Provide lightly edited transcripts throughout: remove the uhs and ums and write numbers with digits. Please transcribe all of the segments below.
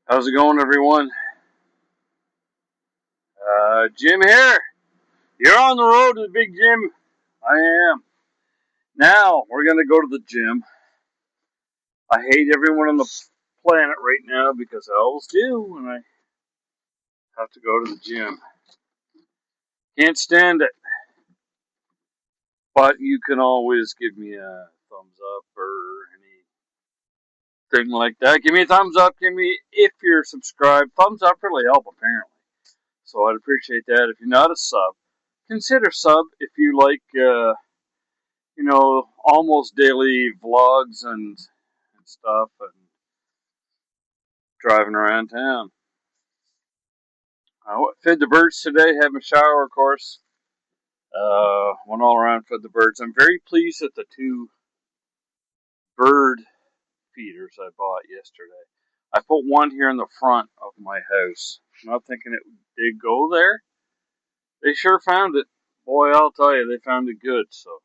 How's it going, everyone? Jim here. You're on the road to the big gym. I am. Now, we're going to go to the gym. I hate everyone on the planet right now because I always do when I have to go to the gym. Can't stand it. But you can always give me a thumbs up or anything like that. Give me a thumbs up. Give me, if you're subscribed, thumbs up really help, apparently. So I'd appreciate that. If you're not a sub, consider sub if you like almost daily vlogs and stuff and driving around town. I fed the birds today, had my shower, of course. Went all around, fed the birds. I'm very pleased at the two bird feeders I bought yesterday. I put one here in the front of my house. Not thinking it did go there. They sure found it. Boy, I'll tell you, they found it good. So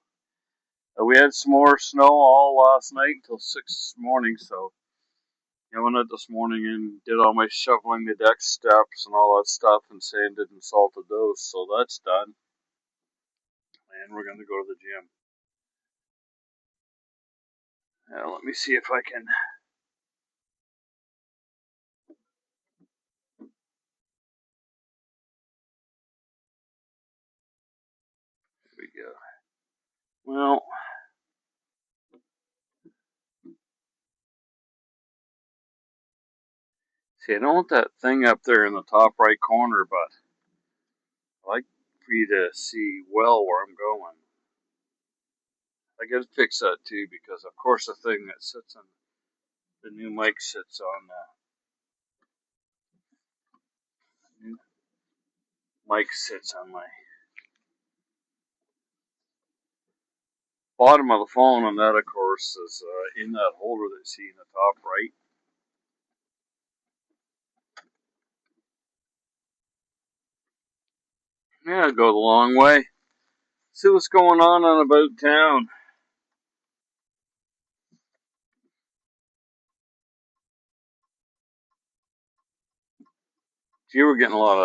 we had some more snow all last night until 6 this morning, so I went out this morning and did all my shoveling the deck steps and all that stuff and sanded and salted those. So that's done. And we're going to go to the gym. Now, let me see if I can. Here we go. Well, see, I don't want that thing up there in the top right corner, but I like for you to see well where I'm going. I got to fix that too because, of course, the thing that sits on the new mic sits on new mic sits on my bottom of the phone, and that, of course, is in that holder that you see in the top right. Yeah, it'll go the long way. See what's going on about town. Gee, we're getting a lot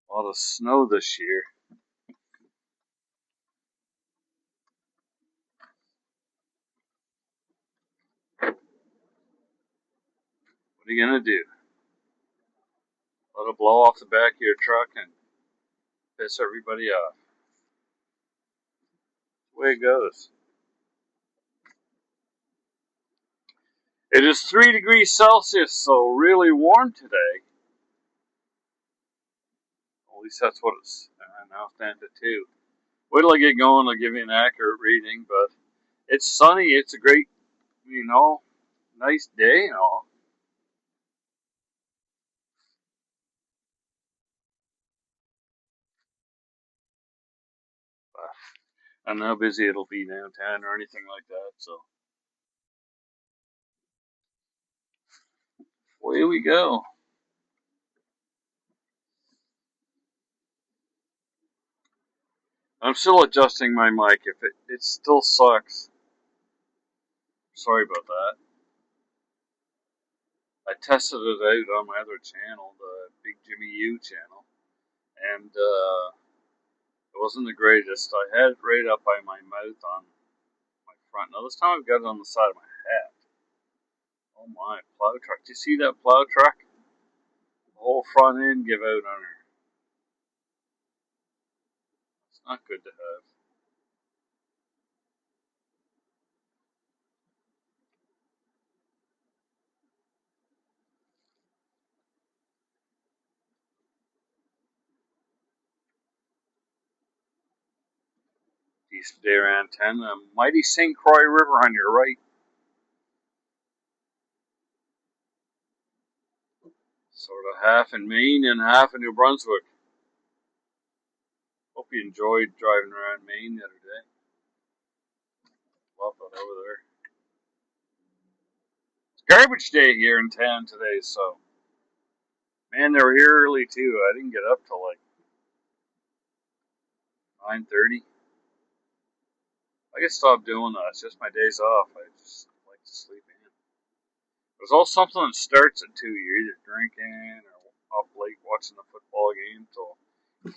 of snow this year. What are you gonna do? Let it blow off the back of your truck and piss everybody off. That's the way it goes. It is 3 degrees Celsius, so really warm today. At least that's what it's now stands at 2. Wait till I get going, I'll give you an accurate reading, but it's sunny, it's a great, nice day and all. But I don't know how busy it'll be downtown or anything like that, so away we go. I'm still adjusting my mic. If it still sucks, sorry about that. I tested it out on my other channel, the Big Jimmy U channel, and it wasn't the greatest. I had it right up by my mouth on my front. Now this time I've got it on the side of my hat. Oh my, plow truck. Do you see that plow truck? The whole front end give out on her. It's not good to have. East Dare 10, the mighty St. Croix River on your right. Sort of half in Maine and half in New Brunswick. Hope you enjoyed driving around Maine the other day. Love it over there. It's garbage day here in town today, so man, they were here early too. I didn't get up till like 9:30. I can stop doing that. It's just my days off. I just like to sleep in. was all something that starts at 2. You're either drinking or up late watching the football game till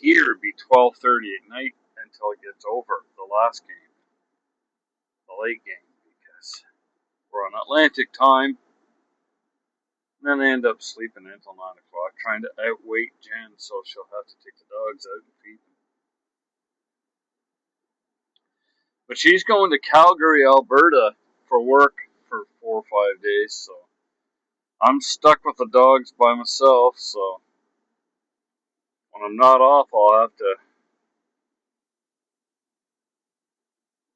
here it'd be 12:30 at night until it gets over the last game, the late game, because we're on Atlantic time. And then I end up sleeping until 9 o'clock, trying to outweight Jen, so she'll have to take the dogs out and feed them. But she's going to Calgary, Alberta, for work for 4 or 5 days, so I'm stuck with the dogs by myself. So when I'm not off, I'll have to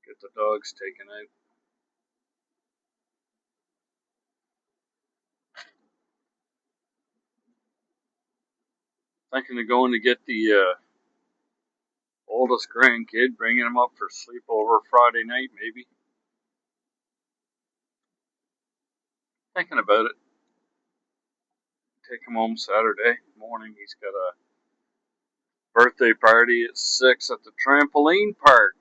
get the dogs taken out. Thinking of going to get the oldest grandkid, bringing him up for sleepover Friday night, maybe. Thinking about it. Take him home Saturday morning. He's got a birthday party at 6 at the trampoline park.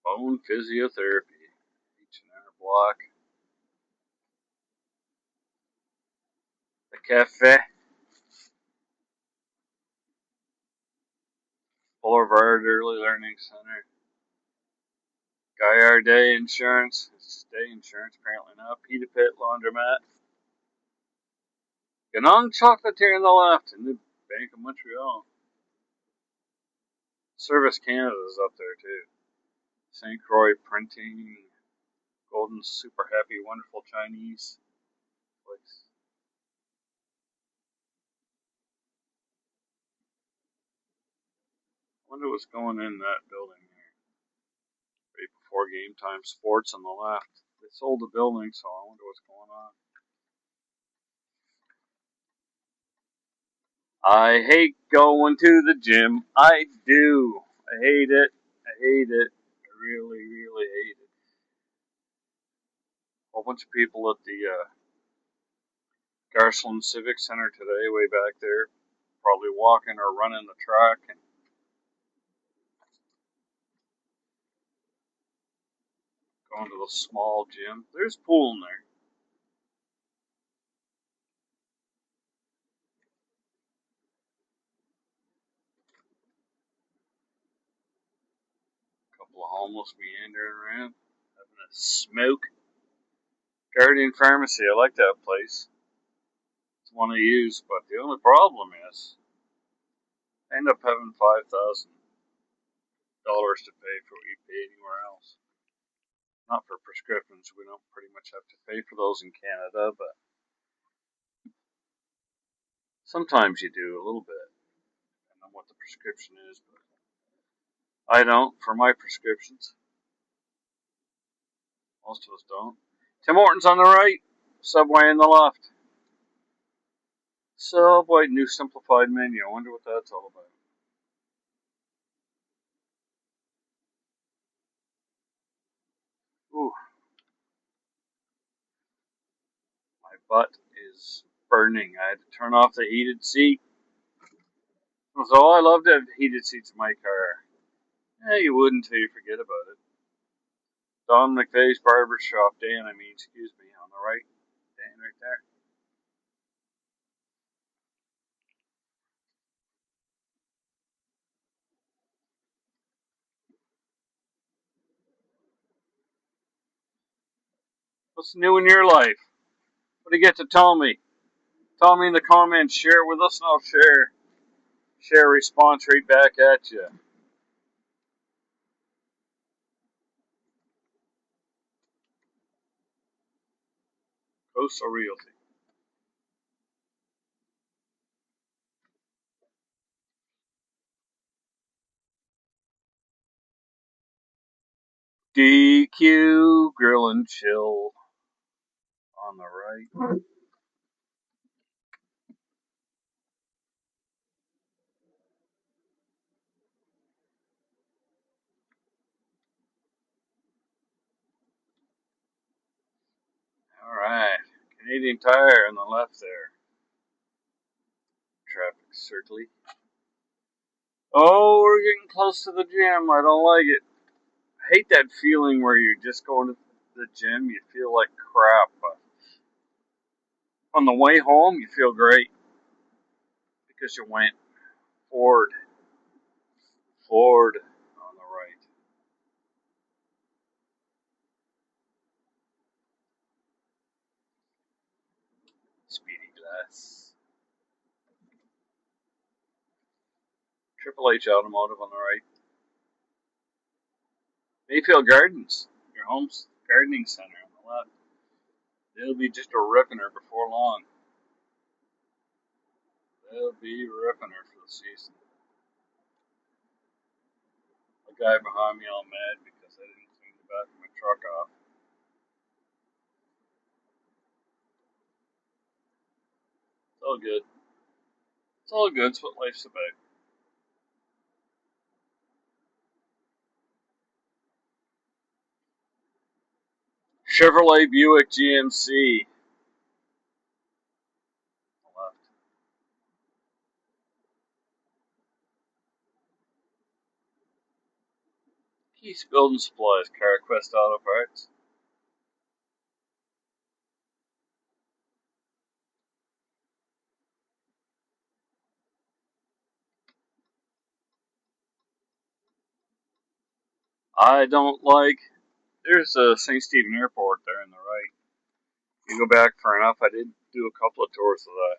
Bone physiotherapy. H&R Block. The cafe. Boulevard Early Learning Center. Gaillard Day Insurance. It's day insurance apparently now. Pita Pit Laundromat. Ganong Chocolatier on the left in the Bank of Montreal. Service Canada's up there too. St. Croix Printing. Golden Super Happy Wonderful Chinese place. I wonder what's going in that building here. Right before game time, sports on the left. They sold the building, so I wonder what's going on. I hate going to the gym. I do. I hate it. I hate it. I really, really hate it. A whole bunch of people at the Garceland Civic Center today, way back there, probably walking or running the track and going to the small gym. There's pool in there. A couple of homeless meandering around, having a smoke. Guardian Pharmacy, I like that place. It's one I use, but the only problem is I end up having $5,000 to pay for what you pay anywhere else. Not for prescriptions, we don't pretty much have to pay for those in Canada, but sometimes you do a little bit, depending on what the prescription is, but I don't for my prescriptions. Most of us don't. Tim Hortons on the right, Subway in the left. Subway, new simplified menu. I wonder what that's all about. Ooh, my butt is burning. I had to turn off the heated seat. So I love to have heated seats in my car. Yeah, you wouldn't until you forget about it. Don McVeigh's Barber Shop. Dan, excuse me, on the right. Dan right there. What's new in your life? What do you get to tell me? Tell me in the comments. Share it with us, and I'll share a response right back at you. Coastal Realty. DQ Grill and Chill on the right. All right. Canadian Tire on the left there. Traffic circly. Oh, we're getting close to the gym. I don't like it. I hate that feeling where you're just going to the gym, you feel like crap. But on the way home, you feel great because you went forward on the right. Speedy Glass. Triple H Automotive on the right. Mayfield Gardens, your home's gardening center on the left. They'll be just a ripping her before long. They'll be ripping her for the season. The guy behind me all mad because I didn't clean the back of my truck off. It's all good. It's all good. It's what life's about. Chevrolet Buick GMC. Left. Keith's Building Supplies. CarQuest Auto Parts. I don't like. There's a St. Stephen Airport there on the right. You go back far enough. I did do a couple of tours of that.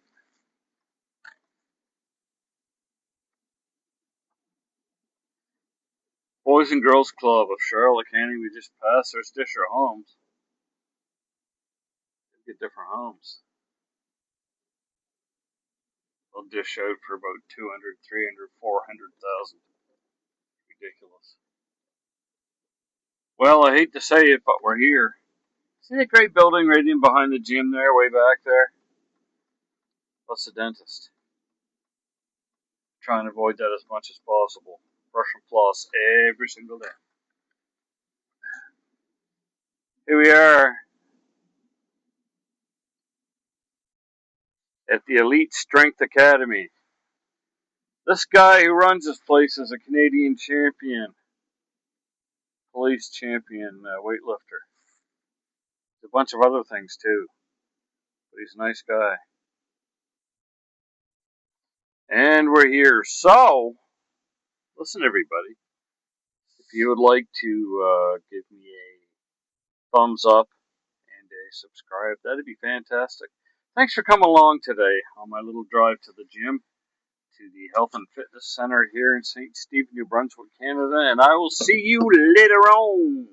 Boys and Girls Club of Charlotte County. We just passed. There's Disher Homes. They get different homes. They'll dish out for about 200, 300, 400,000. Ridiculous. Well, I hate to say it, but we're here. See that great building right in behind the gym there, way back there? That's the dentist. Trying to avoid that as much as possible. Brush and floss every single day. Here we are at the Elite Strength Academy. This guy who runs this place is a Canadian champion, police champion, weightlifter. A bunch of other things too, but he's a nice guy. And we're here. So, listen, everybody. If you would like to give me a thumbs up and a subscribe, that'd be fantastic. Thanks for coming along today on my little drive to the gym, to the Health and Fitness Center here in St. Stephen, New Brunswick, Canada, and I will see you later on.